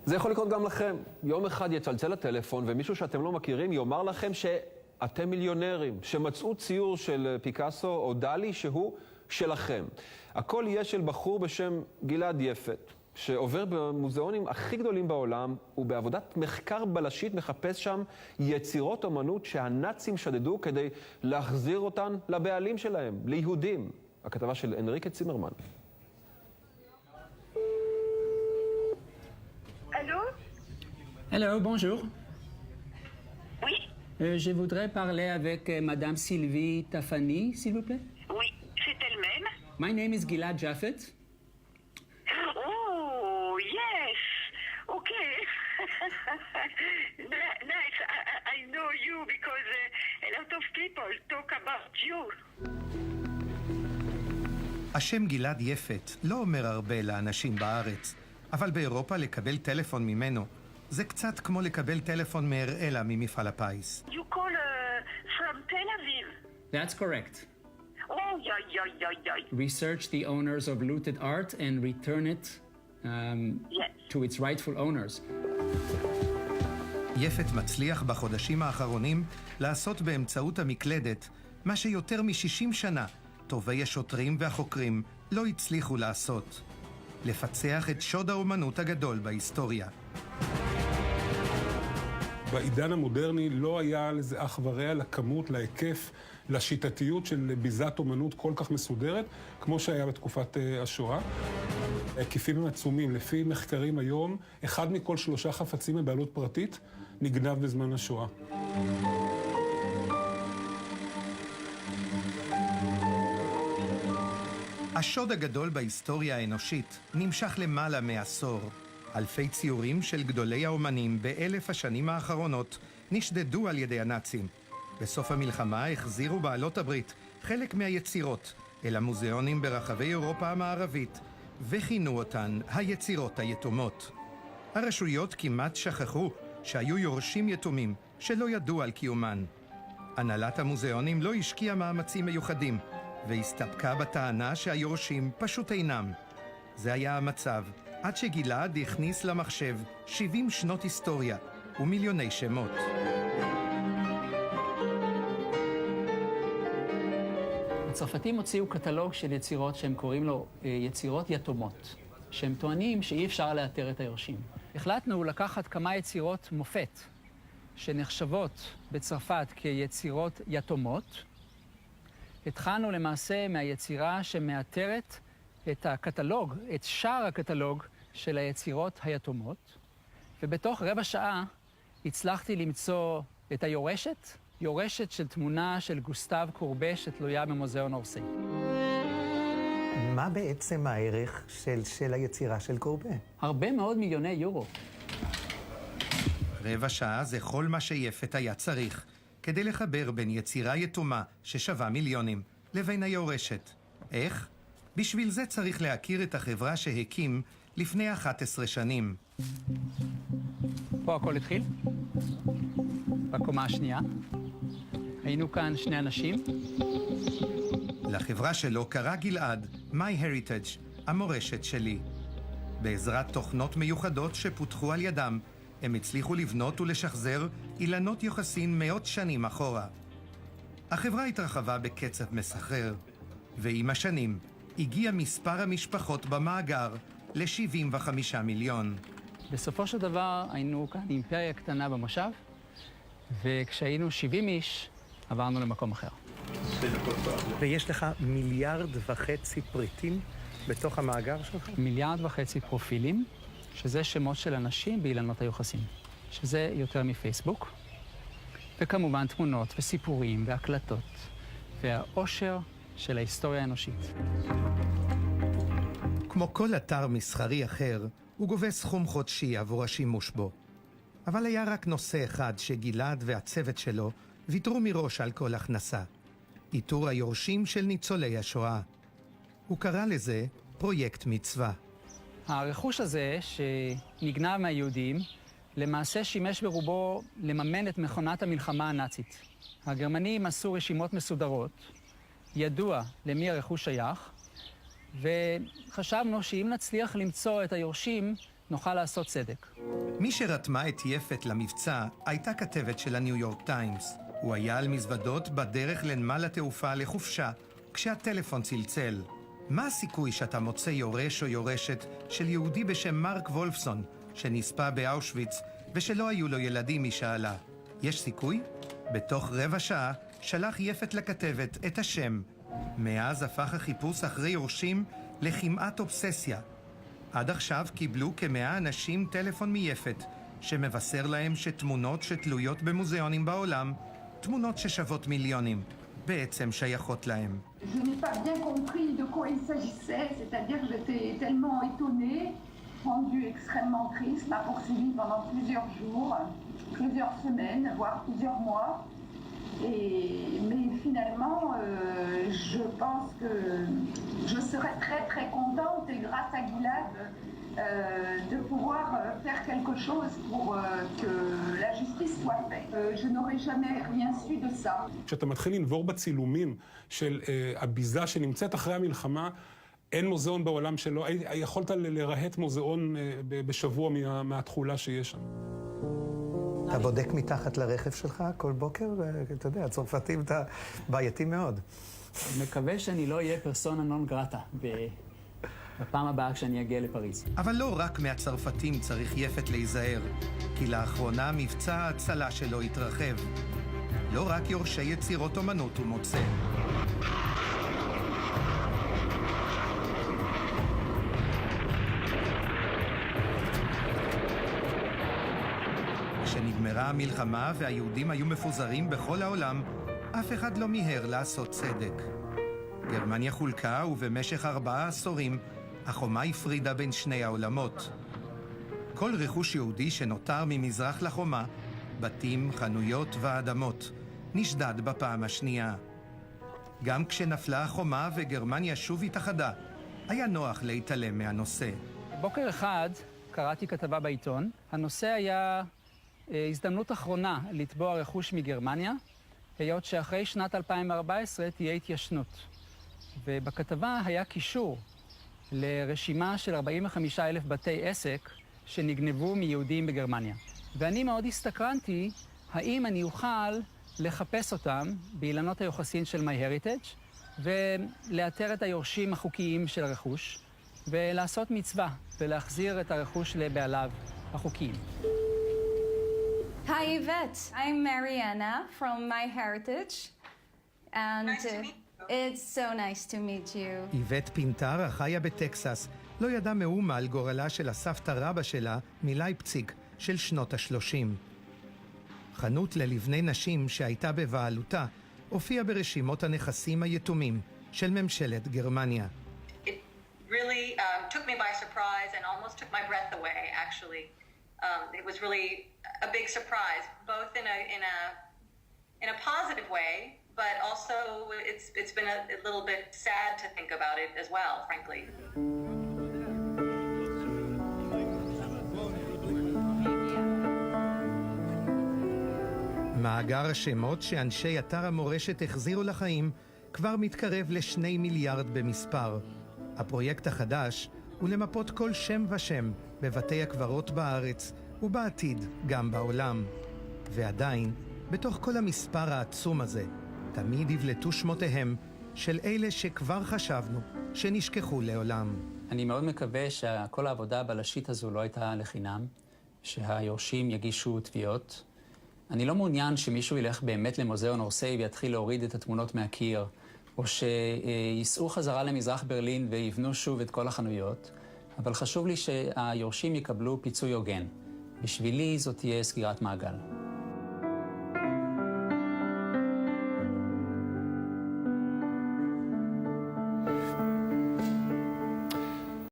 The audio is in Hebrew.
זה יכול לקרות גם לכם. יום אחד יצלצל לטלפון ומישהו שאתם לא מכירים יאמר לכם שאתם מיליונרים, שמצאו ציור של פיקאסו או דלי שהוא שלכם. הכל יהיה של בחור בשם גלעד יפת, שעובר במוזיאונים הכי גדולים בעולם, ובעבודת מחקר בלשית מחפש שם יצירות אומנות שהנאצים שדדו כדי להחזיר אותן לבעלים שלהם, ליהודים. הכתבה של אנריקה צימרמן. Allô? Hello, bonjour. Oui? Je voudrais parler avec Madame Sylvie Tafani, s'il vous plaît. Oui, c'est elle-même. My name is Gilad Jaffet. Oh, yes. Okay. Nice. I know you because a lot of people talk about you. השם גלעד יפת לא אומר הרבה לאנשים בארץ, אבל באירופה לקבל טלפון ממנו זה קצת כמו לקבל טלפון מהראלה ממפעל הפיס. You call from Tel Aviv. That's correct. Oh, yeah. Research the owners of looted art and return it Yes. to its rightful owners. יפת מצליח בחודשים האחרונים לעשות באמצעות המקלדת מה שיותר מ-60 שנה טובי השוטרים והחוקרים לא הצליחו לעשות. לפצח את שוד האומנות הגדול בהיסטוריה. בעידן המודרני לא היה לזה אח ורע לכמות, להיקף, לשיטתיות של ביזת אומנות כל כך מסודרת, כמו שהיה בתקופת השואה. ההיקפים הם עצומים. לפי מחקרים היום, 1 מכל 3 חפצים בבעלות פרטית נגנב בזמן השואה. השוד הגדול בהיסטוריה האנושית נמשך למעלה מעשור. אלפי ציורים של גדולי האומנים באלף השנים האחרונות נשדדו על ידי הנאצים. בסוף המלחמה החזירו בעלות הברית חלק מהיצירות אל המוזיאונים ברחבי אירופה המערבית, וכינו אותן היצירות היתומות. הרשויות כמעט שכחו שהיו יורשים יתומים שלא ידעו על קיומן. הנהלת המוזיאונים לא השקיעה מאמצים מיוחדים, והסתפקה בטענה שהיורשים פשוט אינם. זה היה המצב עד שגלעד הכניס למחשב 70 שנות היסטוריה ומיליוני שמות. הצרפתים הוציאו קטלוג של יצירות שהם קוראים לו יצירות יתומות, שהם טוענים שאי אפשר לאתר את היורשים. החלטנו לקחת כמה יצירות מופת שנחשבות בצרפת כיצירות יתומות. התחלנו למעשה מהיצירה שמאתרת את הקטלוג, את שאר הקטלוג של היצירות היתומות, ובתוך רבע שעה הצלחתי למצוא את היורשת, יורשת של תמונה של גוסטב קורבה שתלויה במוזיאון אורסי. מה בעצם הערך של היצירה של קורבה? הרבה מאוד מיליוני יורו. רבע שעה זה כל מה שיפת היה צריך כדי לחבר בין יצירה יתומה ששווה מיליונים לבין היורשת. איך? בשביל זה צריך להכיר את החברה שהקים לפני 11 שנים. פה הכל התחיל, בקומה השנייה. היינו כאן 2 אנשים. לחברה שלו קרא גלעד MyHeritage, המורשת שלי. בעזרת תוכנות מיוחדות שפותחו על ידם, הם הצליחו לבנות ולשחזר אילנות יוחסין מאות שנים אחורה. החברה התרחבה בקצב מסחרר, ועם השנים הגיע מספר המשפחות במאגר ל-75 מיליון. בסופו של דבר היינו כאן אימפריה קטנה במושב, וכשהיינו 70 איש עברנו למקום אחר. ויש לך 1.5 מיליארד פריטים בתוך המאגר שלך? 1.5 מיליארד פרופילים, שזה שמות של אנשים באילנות היוחסין, שזה יותר מפייסבוק, וכמובן תמונות וסיפורים והקלטות, והעושר של ההיסטוריה האנושית. כמו כל אתר מסחרי אחר, הוא גובה סכום חודשי עבור השימוש בו. אבל היה רק נושא אחד שגלעד והצוות שלו ויתרו מראש על כל הכנסה. איתור היורשים של ניצולי השואה. הוא קרא לזה פרויקט מצווה. הרכוש הזה שנגנב מהיהודים למעשה שימש ברובו לממן את מכונת המלחמה הנאצית. הגרמנים עשו רשימות מסודרות, ידוע למי הרכוש שייך, וחשבנו שאם נצליח למצוא את היורשים, נוכל לעשות צדק. מי שרתמה את יפת למבצע הייתה כתבת של הניו יורק טיימס. הוא היה על מזוודות בדרך לנמל התעופה לחופשה, כשהטלפון צלצל. מה הסיכוי שאתה מוצא יורש או יורשת של יהודי בשם מרק וולפסון, שנספה באושוויץ ושלא היו לו ילדים? היא שאלה. יש סיכוי? בתוך רבע שעה שלח יפת לכתבת את השם. מאז הפך החיפוש אחרי יורשים לכמעט אובססיה. עד עכשיו קיבלו כ100 אנשים טלפון מיפת, שמבשר להם שתמונות שתלויות במוזיאונים בעולם, תמונות ששוות מיליונים, בעצם שייכות להם. Je n'ai pas bien compris de quoi il s'agissait, c'est-à-dire que j'étais tellement étonnée, rendue extrêmement triste, m'a poursuivi pendant plusieurs jours, plusieurs semaines, voire plusieurs mois. Mais finalement, je pense que je serais très très contente, et grâce à Gilad, de pouvoir faire quelque chose pour que la justice soit faite. Je n'aurais jamais rien su de ça. כשאתה מתחיל לנבור בצילומים של הביזה שנמצאת אחרי המלחמה, אין מוזיאון בעולם שלא, יכולת לרהט מוזיאון בשבוע מהתחולה שיש שם. אתה בודק מתחת לרכב שלך כל בוקר, ואתה יודע, הצרפתים אתה בעייתי מאוד. מקווה שאני לא אהיה פרסונה נון גרטה בפעם הבאה כשאני אגיע לפריז. אבל לא רק מהצרפתים צריך יפת להיזהר, כי לאחרונה מבצע ההצלה שלו התרחב. לא רק יורשי יצירות אומנות הוא מוצא. כשנגמרה המלחמה והיהודים היו מפוזרים בכל העולם, אף אחד לא מיהר לעשות צדק. גרמניה חולקה ובמשך 4 עשורים החומה הפרידה בין שני העולמות. כל רכוש יהודי שנותר ממזרח לחומה, בתים, חנויות ואדמות, נשדד בפעם השנייה. גם כשנפלה החומה וגרמניה שוב התאחדה, היה נוח להתעלם מהנושא. בוקר אחד קראתי כתבה בעיתון. הנושא היה הזדמנות אחרונה לתבוע רכוש מגרמניה, היות שאחרי שנת 2014 תהיה התיישנות. ובכתבה היה קישור לרשימה של 45,000 בתי עסק שנגנבו מיהודים בגרמניה. ואני מאוד הסתקרנתי האם אני אוכל לחפש אותם באילנות היוחסין של MyHeritage ולאתר את היורשים החוקיים של הרכוש ולעשות מצווה ולהחזיר את הרכוש לבעליו החוקיים. Hi Yvette, I'm Mariana from MyHeritage and Nice to meet you. it's so nice to meet you. איבט פינטר, החיה בטקסס, לא ידע מאומה על גורלה של הסבתא רבא שלה מלייפציג של שנות ה-30. חנות ללבני נשים שהייתה בבעלותה הופיעה ברשימות הנכסים היתומים של ממשלת גרמניה. It really took me by surprise and almost took my breath away, actually. It was really a big surprise, both in a positive way, but also it's been a little bit sad to think about it as well, frankly. מאגר השמות שאנשי אתר המורשת החזירו לחיים כבר מתקרב ל2 מיליארד במספר. הפרויקט החדש הוא למפות כל שם ושם בבתי הקברות בארץ ובעתיד גם בעולם. ועדיין, בתוך כל המספר העצום הזה, תמיד יבלטו שמותיהם של אלה שכבר חשבנו שנשכחו לעולם. אני מאוד מקווה שכל העבודה הבלשית הזו לא הייתה לחינם, שהיורשים יגישו תביעות. אני לא מעוניין שמישהו ילך באמת למוזיאון אורסי ויתחיל להוריד את התמונות מהקיר, או שיסעו חזרה למזרח ברלין ויבנו שוב את כל החנויות, אבל חשוב לי שהיורשים יקבלו פיצוי הוגן. בשבילי זאת תהיה סגירת מעגל.